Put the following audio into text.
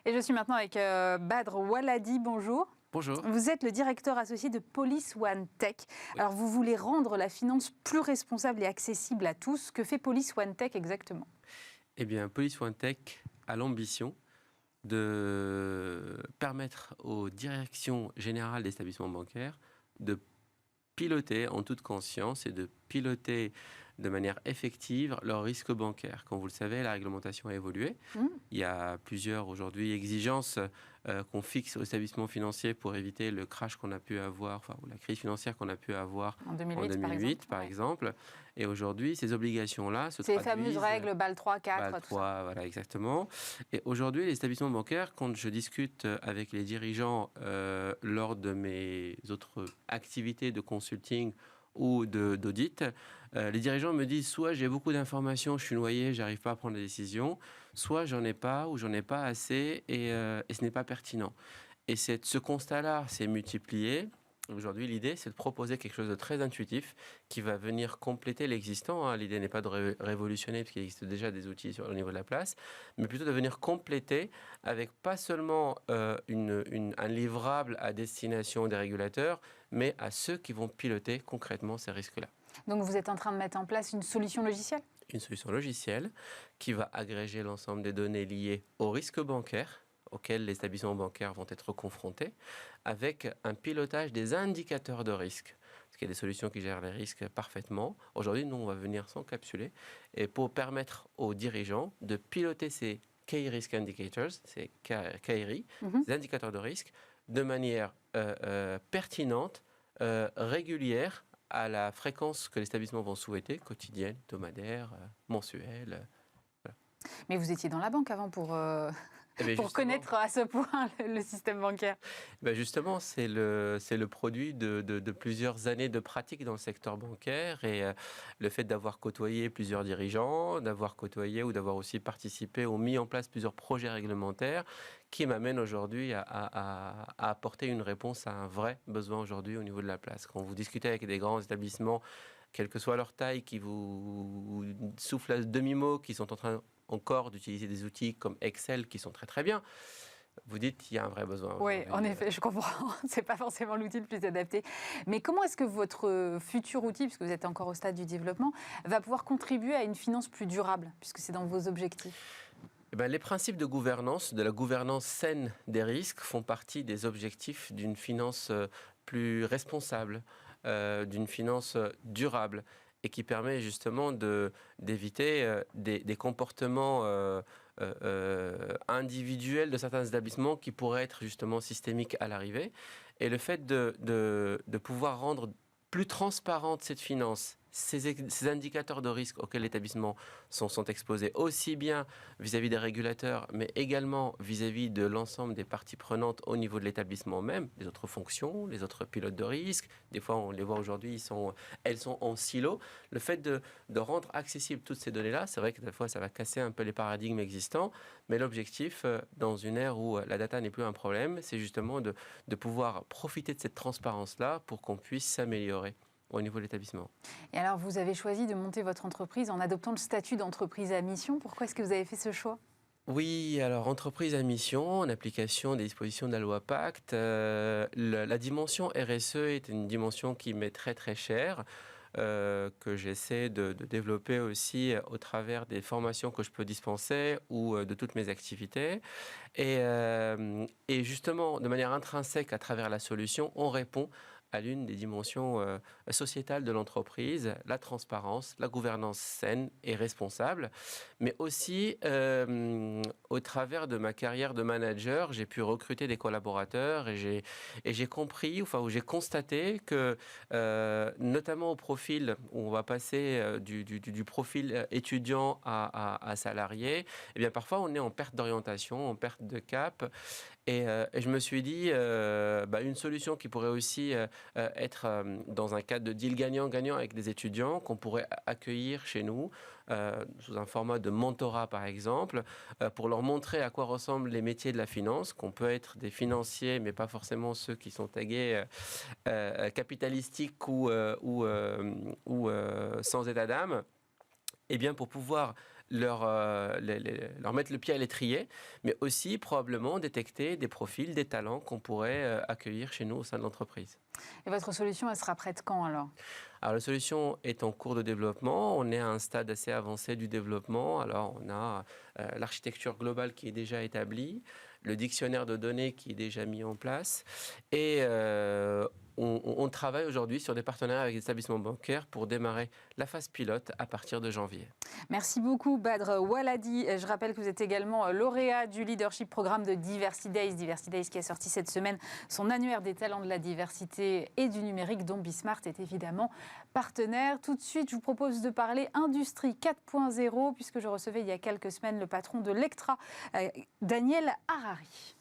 Et je suis maintenant avec Badr Waladi, bonjour. Bonjour. Vous êtes le directeur associé de Police One Tech. Oui. Alors vous voulez rendre la finance plus responsable et accessible à tous. Que fait Police One Tech exactement? Eh bien, Police One Tech a l'ambition de permettre aux directions générales des établissements bancaires de piloter en toute conscience et de piloter de manière effective leurs risques bancaires. Comme vous le savez, la réglementation a évolué. Il y a plusieurs aujourd'hui exigences qu'on fixe aux établissements financiers pour éviter le crash qu'on a pu avoir, ou la crise financière qu'on a pu avoir en 2008, par exemple. Et aujourd'hui, ces obligations-là se C'est les traduisent... fameuses règles BAL 3, 4, BAL tout 3, ça. voilà, exactement. Et aujourd'hui, les établissements bancaires, quand je discute avec les dirigeants lors de mes autres activités de consulting ou d'audit, les dirigeants me disent soit j'ai beaucoup d'informations, je suis noyé, j'arrive pas à prendre des décisions, soit j'en ai pas ou j'en ai pas assez et ce n'est pas pertinent. Et ce constat-là s'est multiplié. Aujourd'hui, l'idée, c'est de proposer quelque chose de très intuitif qui va venir compléter l'existant. L'idée n'est pas de révolutionner, parce qu'il existe déjà des outils au niveau de la place, mais plutôt de venir compléter avec pas seulement un livrable à destination des régulateurs, mais à ceux qui vont piloter concrètement ces risques-là. Donc vous êtes en train de mettre en place une solution logicielle? Une solution logicielle qui va agréger l'ensemble des données liées au risque bancaire, auxquels les établissements bancaires vont être confrontés, avec un pilotage des indicateurs de risque. Parce qu'il y a des solutions qui gèrent les risques parfaitement. Aujourd'hui, nous, on va venir s'encapsuler et pour permettre aux dirigeants de piloter ces Key Risk Indicators, ces KRI, ces indicateurs de risque, de manière pertinente, régulière, à la fréquence que les établissements vont souhaiter, quotidienne, hebdomadaire, mensuelle. Voilà. Mais vous étiez dans la banque avant pour connaître à ce point le système bancaire. Justement, c'est le produit de plusieurs années de pratique dans le secteur bancaire et le fait d'avoir côtoyé plusieurs dirigeants, d'avoir côtoyé ou d'avoir aussi participé ou mis en place plusieurs projets réglementaires qui m'amènent aujourd'hui à apporter une réponse à un vrai besoin aujourd'hui au niveau de la place. Quand vous discutez avec des grands établissements, quelle que soit leur taille, qui vous soufflent à demi-mot, qui sont en train encore d'utiliser des outils comme Excel qui sont très très bien, vous dites qu'il y a un vrai besoin. Oui, en effet, je comprends. Ce n'est pas forcément l'outil le plus adapté. Mais comment est-ce que votre futur outil, puisque vous êtes encore au stade du développement, va pouvoir contribuer à une finance plus durable, puisque c'est dans vos objectifs? Les principes de gouvernance, de la gouvernance saine des risques, font partie des objectifs d'une finance plus responsable, d'une finance durable, et qui permet justement d'éviter des comportements individuels de certains établissements qui pourraient être justement systémiques à l'arrivée. Et le fait de pouvoir rendre plus transparente cette finance, ces indicateurs de risque auxquels l'établissement sont exposés, aussi bien vis-à-vis des régulateurs, mais également vis-à-vis de l'ensemble des parties prenantes au niveau de l'établissement même, les autres fonctions, les autres pilotes de risque. Des fois, on les voit aujourd'hui, elles sont en silo. Le fait de rendre accessibles toutes ces données-là, c'est vrai que des fois, ça va casser un peu les paradigmes existants, mais l'objectif, dans une ère où la data n'est plus un problème, c'est justement de pouvoir profiter de cette transparence-là pour qu'on puisse s'améliorer au niveau de l'établissement. Et alors, vous avez choisi de monter votre entreprise en adoptant le statut d'entreprise à mission. Pourquoi est-ce que vous avez fait ce choix ? Oui, alors entreprise à mission, en application des dispositions de la loi Pacte, la dimension RSE est une dimension qui m'est très très chère, que j'essaie de développer aussi au travers des formations que je peux dispenser ou de toutes mes activités. Et justement, de manière intrinsèque à travers la solution, on répond à l'une des dimensions sociétales de l'entreprise, la transparence, la gouvernance saine et responsable. Mais aussi, au travers de ma carrière de manager, j'ai pu recruter des collaborateurs et j'ai compris, où j'ai constaté que, notamment au profil, où on va passer du profil étudiant à salarié, eh bien parfois on est en perte d'orientation, en perte de cap. Et je me suis dit, une solution qui pourrait aussi être dans un cadre de deal gagnant-gagnant avec des étudiants qu'on pourrait accueillir chez nous sous un format de mentorat par exemple, pour leur montrer à quoi ressemblent les métiers de la finance, qu'on peut être des financiers mais pas forcément ceux qui sont tagués capitalistiques ou sans état d'âme. eh bien, pour pouvoir leur mettre le pied à l'étrier, mais aussi probablement détecter des profils, des talents qu'on pourrait accueillir chez nous au sein de l'entreprise. Et votre solution, elle sera prête quand alors? Alors la solution est en cours de développement, on est à un stade assez avancé du développement. Alors on a l'architecture globale qui est déjà établie, le dictionnaire de données qui est déjà mis en place et on travaille aujourd'hui sur des partenariats avec les établissements bancaires pour démarrer la phase pilote à partir de janvier. Merci beaucoup Badr Waladi. Je rappelle que vous êtes également lauréat du Leadership Programme de Diversity Days. Diversity Days qui a sorti cette semaine son annuaire des talents de la diversité et du numérique dont Bismart est évidemment partenaire. Tout de suite, je vous propose de parler Industrie 4.0 puisque je recevais il y a quelques semaines le patron de Lectra, Daniel Harari.